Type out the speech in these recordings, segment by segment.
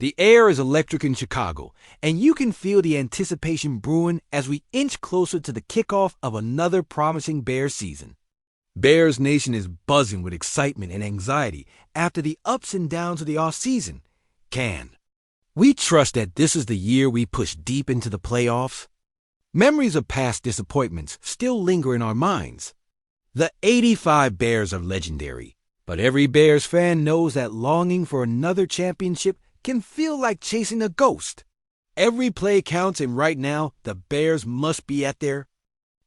The air is electric in Chicago, and you can feel the anticipation brewing as we inch closer to the kickoff of another promising Bears season. Bears Nation is buzzing with excitement and anxiety after the ups and downs of the offseason. We trust that this is the year we push deep into the playoffs. Memories of past disappointments still linger in our minds. The '85 Bears are legendary, but every Bears fan knows that longing for another championship can feel like chasing a ghost. Every play counts, and right now, the Bears must be at their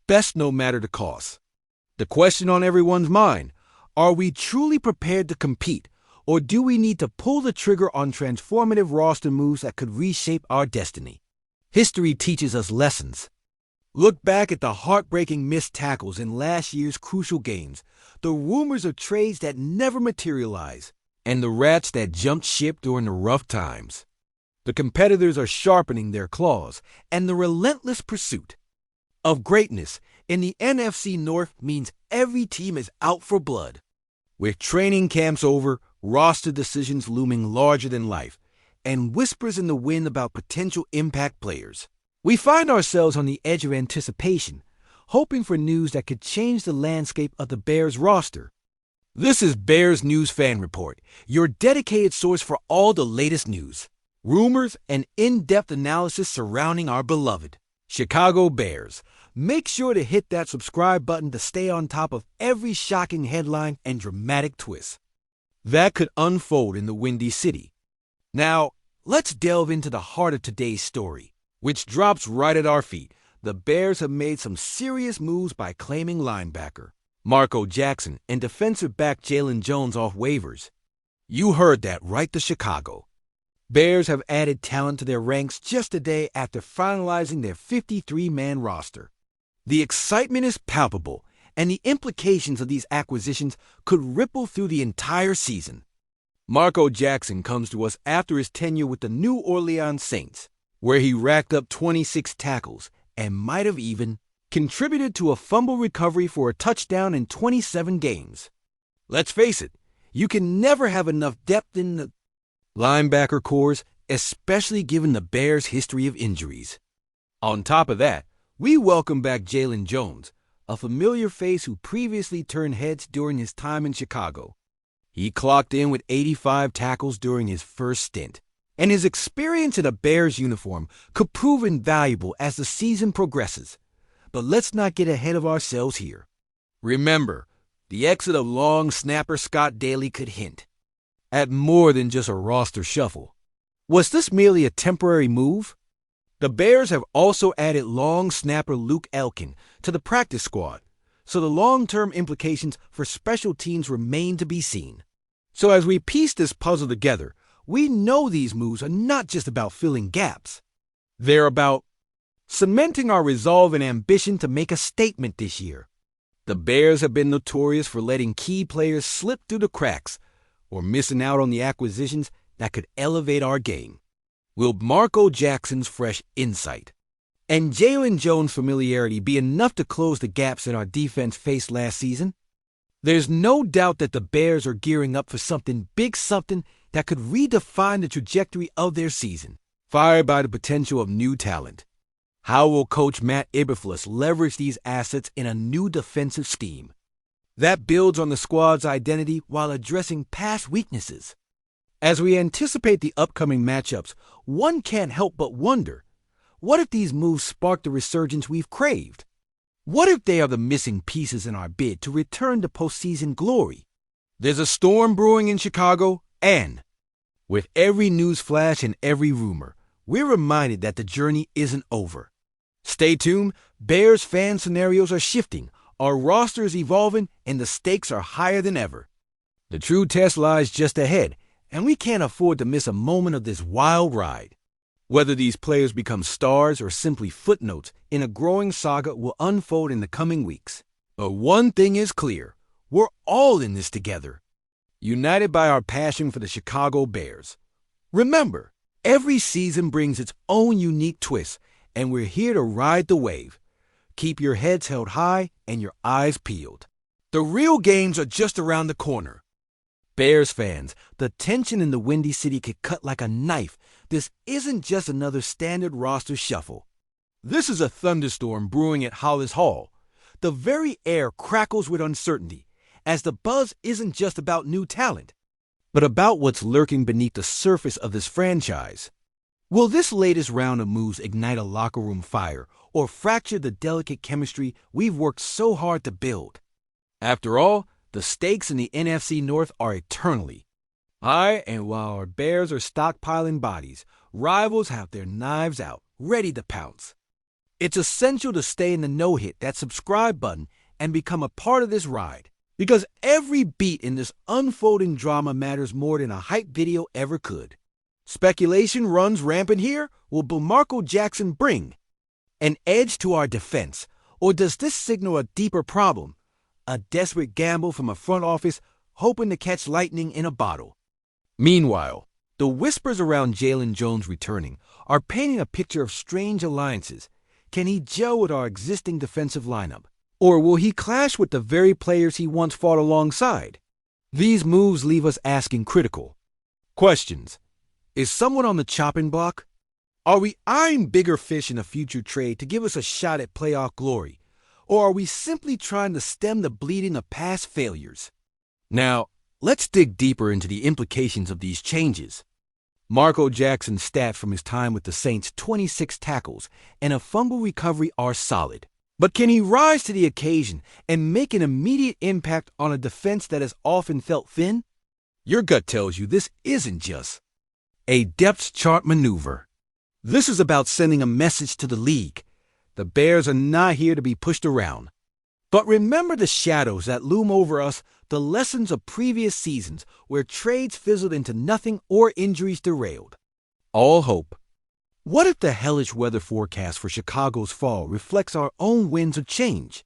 best no matter the cost. The question on everyone's mind, are we truly prepared to compete, or do we need to pull the trigger on transformative roster moves that could reshape our destiny? History teaches us lessons. Look back at the heartbreaking missed tackles in last year's crucial games, the rumors of trades that never materialize, and the rats that jumped ship during the rough times. The competitors are sharpening their claws, and the relentless pursuit of greatness in the NFC North means every team is out for blood. With training camps over, roster decisions looming larger than life, and whispers in the wind about potential impact players, we find ourselves on the edge of anticipation, hoping for news that could change the landscape of the Bears roster. This is Bears News Fan Report, your dedicated source for all the latest news, rumors, and in-depth analysis surrounding our beloved Chicago Bears. Make sure to hit that subscribe button to stay on top of every shocking headline and dramatic twist that could unfold in the Windy City. Now, let's delve into the heart of today's story, which drops right at our feet. The Bears have made some serious moves by claiming linebacker Marco Jackson and defensive back Jaylon Jones off waivers. You heard that right, to Chicago. Bears have added talent to their ranks just a day after finalizing their 53-man roster. The excitement is palpable, and the implications of these acquisitions could ripple through the entire season. Marco Jackson comes to us after his tenure with the New Orleans Saints, where he racked up 26 tackles and might have even contributed to a fumble recovery for a touchdown in 27 games. Let's face it, you can never have enough depth in the linebacker corps, especially given the Bears' history of injuries. On top of that, we welcome back Jaylon Jones, a familiar face who previously turned heads during his time in Chicago. He clocked in with 85 tackles during his first stint, and his experience in a Bears uniform could prove invaluable as the season progresses. But let's not get ahead of ourselves here. Remember, the exit of long snapper Scott Daly could hint at more than just a roster shuffle. Was this merely a temporary move? The Bears have also added long snapper Luke Elkin to the practice squad, so the long-term implications for special teams remain to be seen. So as we piece this puzzle together, we know these moves are not just about filling gaps. They're about cementing our resolve and ambition to make a statement this year. The Bears have been notorious for letting key players slip through the cracks or missing out on the acquisitions that could elevate our game. Will Marco Jackson's fresh insight and Jaylon Jones' familiarity be enough to close the gaps that our defense faced last season? There's no doubt that the Bears are gearing up for something big, something that could redefine the trajectory of their season, fired by the potential of new talent. How will Coach Matt Eberflus leverage these assets in a new defensive scheme that builds on the squad's identity while addressing past weaknesses? As we anticipate the upcoming matchups, one can't help but wonder, what if these moves spark the resurgence we've craved? What if they are the missing pieces in our bid to return to postseason glory? There's a storm brewing in Chicago, and with every news flash and every rumor, we're reminded that the journey isn't over. Stay tuned. Bears fan scenarios are shifting, our roster is evolving, and the stakes are higher than ever. The true test lies just ahead, and we can't afford to miss a moment of this wild ride. Whether these players become stars or simply footnotes in a growing saga will unfold in the coming weeks. But one thing is clear, we're all in this together, united by our passion for the Chicago Bears. Remember, every season brings its own unique twist, and we're here to ride the wave. Keep your heads held high and your eyes peeled. The real games are just around the corner. Bears fans, the tension in the Windy City could cut like a knife. This isn't just another standard roster shuffle. This is a thunderstorm brewing at Hollis Hall. The very air crackles with uncertainty, as the buzz isn't just about new talent, but about what's lurking beneath the surface of this franchise. Will this latest round of moves ignite a locker room fire or fracture the delicate chemistry we've worked so hard to build? After all, the stakes in the NFC North are eternally high, and while our Bears are stockpiling bodies, rivals have their knives out, ready to pounce. It's essential to stay in the know, hit that subscribe button, and become a part of this ride, because every beat in this unfolding drama matters more than a hype video ever could. Speculation runs rampant here. Will Marco Jackson bring an edge to our defense, or does this signal a deeper problem? A desperate gamble from a front office hoping to catch lightning in a bottle. Meanwhile, the whispers around Jaylon Jones returning are painting a picture of strange alliances. Can he gel with our existing defensive lineup? Or will he clash with the very players he once fought alongside? These moves leave us asking critical questions. Is someone on the chopping block? Are we eyeing bigger fish in a future trade to give us a shot at playoff glory? Or are we simply trying to stem the bleeding of past failures? Now, let's dig deeper into the implications of these changes. Marco Jackson's stats from his time with the Saints, 26 tackles and a fumble recovery, are solid. But can he rise to the occasion and make an immediate impact on a defense that has often felt thin? Your gut tells you this isn't just a depth chart maneuver. This is about sending a message to the league. The Bears are not here to be pushed around. But remember the shadows that loom over us, the lessons of previous seasons where trades fizzled into nothing or injuries derailed all hope. What if the hellish weather forecast for Chicago's fall reflects our own winds of change?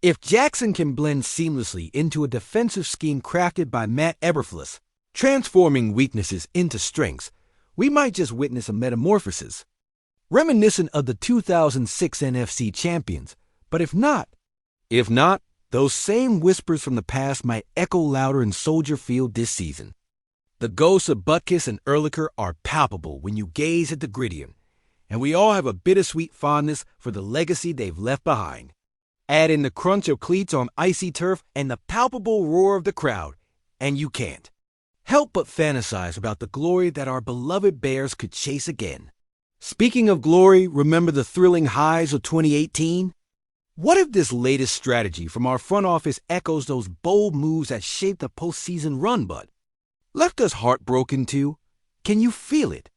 If Jackson can blend seamlessly into a defensive scheme crafted by Matt Eberflus, transforming weaknesses into strengths, we might just witness a metamorphosis, reminiscent of the 2006 NFC champions. But if not, those same whispers from the past might echo louder in Soldier Field this season. The ghosts of Butkus and Ehrlicher are palpable when you gaze at the gridiron, and we all have a bittersweet fondness for the legacy they've left behind. Add in the crunch of cleats on icy turf and the palpable roar of the crowd, and you can't help but fantasize about the glory that our beloved Bears could chase again. Speaking of glory, remember the thrilling highs of 2018? What if this latest strategy from our front office echoes those bold moves that shaped the postseason run but left us heartbroken too? Can you feel it?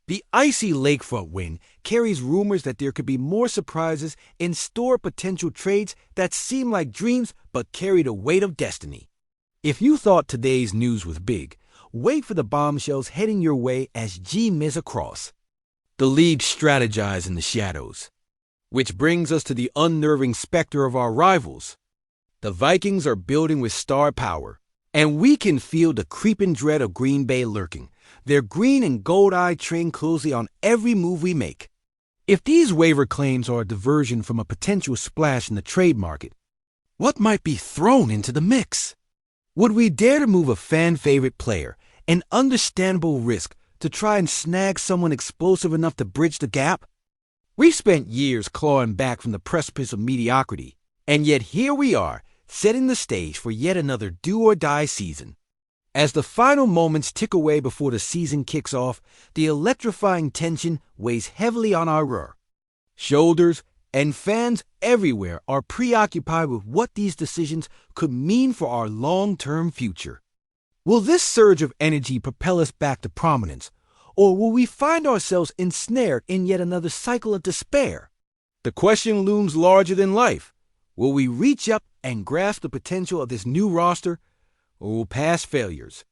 The icy lakefront wind carries rumors that there could be more surprises in store, potential trades that seem like dreams but carry the weight of destiny. If you thought today's news was big, wait for the bombshells heading your way as G-Miz across. The league strategizes in the shadows. Which brings us to the unnerving specter of our rivals. The Vikings are building with star power, and we can feel the creeping dread of Green Bay lurking, their green and gold eye trained closely on every move we make. If these waiver claims are a diversion from a potential splash in the trade market, what might be thrown into the mix? Would we dare to move a fan-favorite player, an understandable risk, to try and snag someone explosive enough to bridge the gap? We've spent years clawing back from the precipice of mediocrity, and yet here we are, setting the stage for yet another do-or-die season. As the final moments tick away before the season kicks off, the electrifying tension weighs heavily on our shoulders, and fans everywhere are preoccupied with what these decisions could mean for our long-term future. Will this surge of energy propel us back to prominence, or will we find ourselves ensnared in yet another cycle of despair? The question looms larger than life. Will we reach up and grasp the potential of this new roster, or will past failures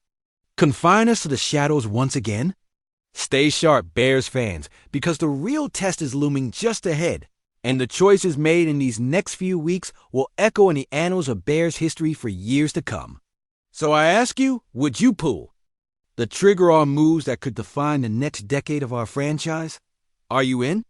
confine us to the shadows once again? Stay sharp, Bears fans, because the real test is looming just ahead, and the choices made in these next few weeks will echo in the annals of Bears history for years to come. So I ask you, would you pull the trigger on moves that could define the next decade of our franchise? Are you in?